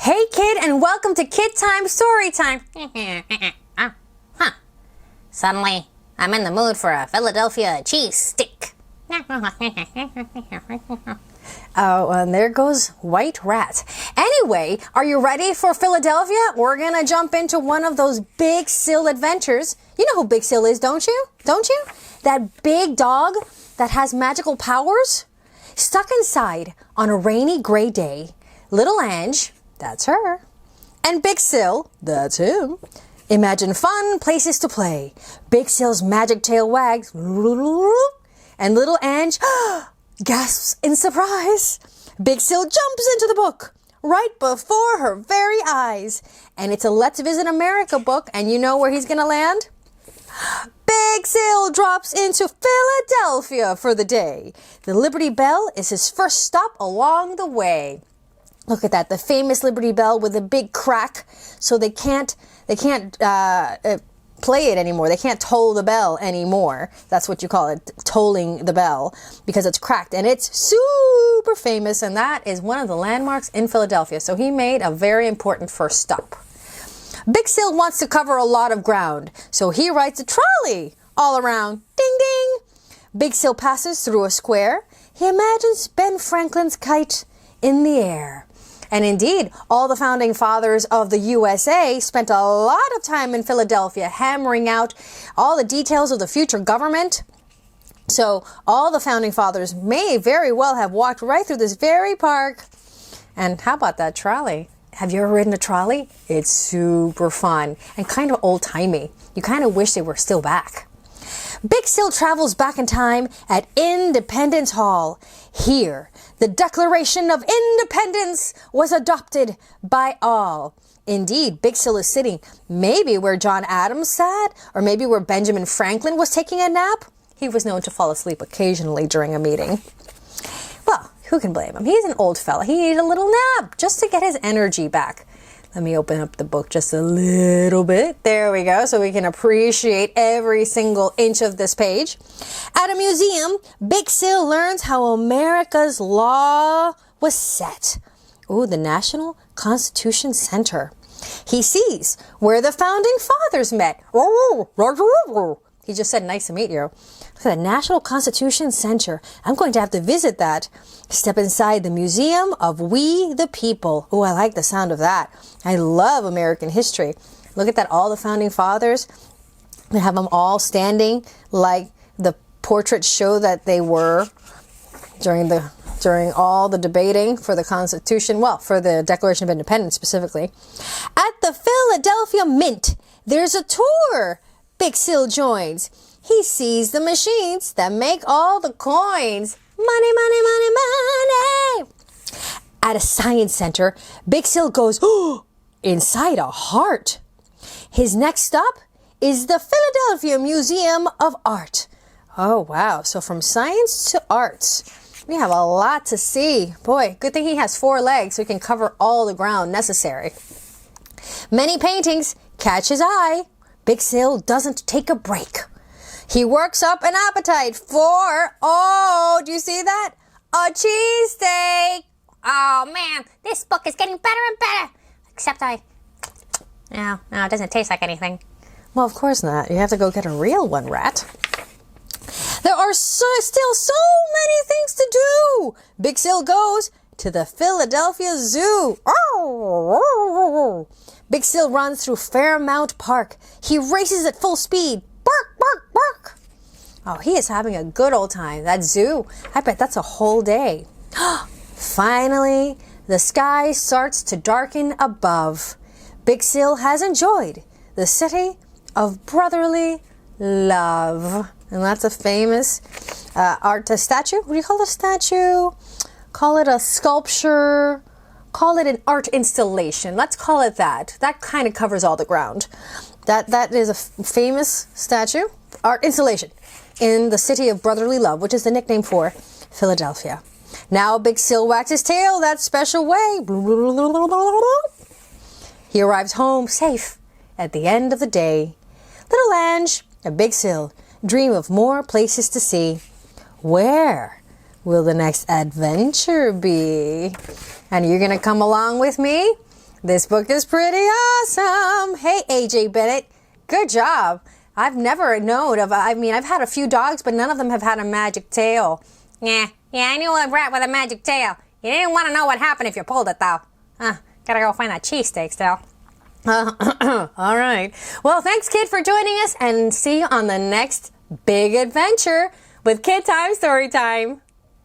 Hey kid, and welcome to KidTime StoryTime. Suddenly, I'm in the mood for a Philadelphia cheesesteak. Oh, and there goes White Rat. Anyway, are you ready for Philadelphia? We're gonna jump into one of those Big Sil adventures. You know who Big Sil is, don't you? Don't you? That big dog that has magical powers? Stuck inside on a rainy gray day, little Ange, that's her, and Big Sil, that's him, imagine fun places to play. Big Sil's magic tail wags, and little Ange gasps in surprise. Big Sil jumps into the book right before her very eyes. And it's a Let's Visit America book, and you know where he's gonna land? Big Sil drops into Philadelphia for the day. The Liberty Bell is his first stop along the way. Look at that, the famous Liberty Bell with a big crack, so they can't play it anymore. They can't toll the bell anymore. That's what you call it, tolling the bell, because it's cracked, and it's super famous, and that is one of the landmarks in Philadelphia. So he made a very important first stop. Big Sil wants to cover a lot of ground, so he rides a trolley all around. Ding ding! Big Sil passes through a square. He imagines Ben Franklin's kite in the air. And indeed, all the founding fathers of the USA spent a lot of time in Philadelphia hammering out all the details of the future government. So all the founding fathers may very well have walked right through this very park. And how about that trolley? Have you ever ridden a trolley? It's super fun and kind of old-timey. You kind of wish they were still back. Big Sil travels back in time at Independence Hall. Here, the Declaration of Independence was adopted by all. Indeed, Big Sil is sitting maybe where John Adams sat, or maybe where Benjamin Franklin was taking a nap. He was known to fall asleep occasionally during a meeting. Well, who can blame him? He's an old fella. He needed a little nap just to get his energy back. Let me open up the book just a little bit. There we go, so we can appreciate every single inch of this page. At a museum, Big Sil learns how America's law was set. Ooh, the National Constitution Center. He sees where the founding fathers met. He just said, nice to meet you. Look at the National Constitution Center. I'm going to have to visit that. Step inside the Museum of We the People. Oh, I like the sound of that. I love American history. Look at that, all the founding fathers. They have them all standing like the portraits show that they were during all the debating for the Constitution, well, for the Declaration of Independence specifically. At the Philadelphia Mint, there's a tour Big Sil joins. He sees the machines that make all the coins. Money, money, money, money. At a science center, Big Sil goes inside a heart. His next stop is the Philadelphia Museum of Art. Oh, wow. So from science to arts, we have a lot to see. Boy, good thing he has 4 legs so he can cover all the ground necessary. Many paintings catch his eye. Big Sil doesn't take a break. He works up an appetite for, oh, do you see that? A cheesesteak. Oh man, this book is getting better and better. Except no, it doesn't taste like anything. Well, of course not. You have to go get a real one, Rat. There are still so many things to do. Big Sil goes to the Philadelphia Zoo. Oh. Big Sil runs through Fairmount Park. He races at full speed. Bark, bark, bark. Oh, he is having a good old time. That zoo, I bet that's a whole day. Finally, the sky starts to darken above. Big Sil has enjoyed the city of brotherly love. And that's a famous statue. What do you call a statue? Call it a sculpture. Call it an art installation. Let's call it that. That kind of covers all the ground. That is a famous statue, art installation, in the city of brotherly love, which is the nickname for Philadelphia. Now Big Sil wags his tail that special way. He arrives home safe at the end of the day. Little Ange and Big Sil dream of more places to see. Where will the next adventure be? And you're going to come along with me? This book is pretty awesome. Hey, AJ Bennett, good job. I've never known of, I've had a few dogs, but none of them have had a magic tail. Yeah, I knew a rat with a magic tail. You didn't want to know what happened if you pulled it, though. Gotta go find that cheesesteak still. All right. Well, thanks, kid, for joining us, and see you on the next big adventure with KidTime StoryTime.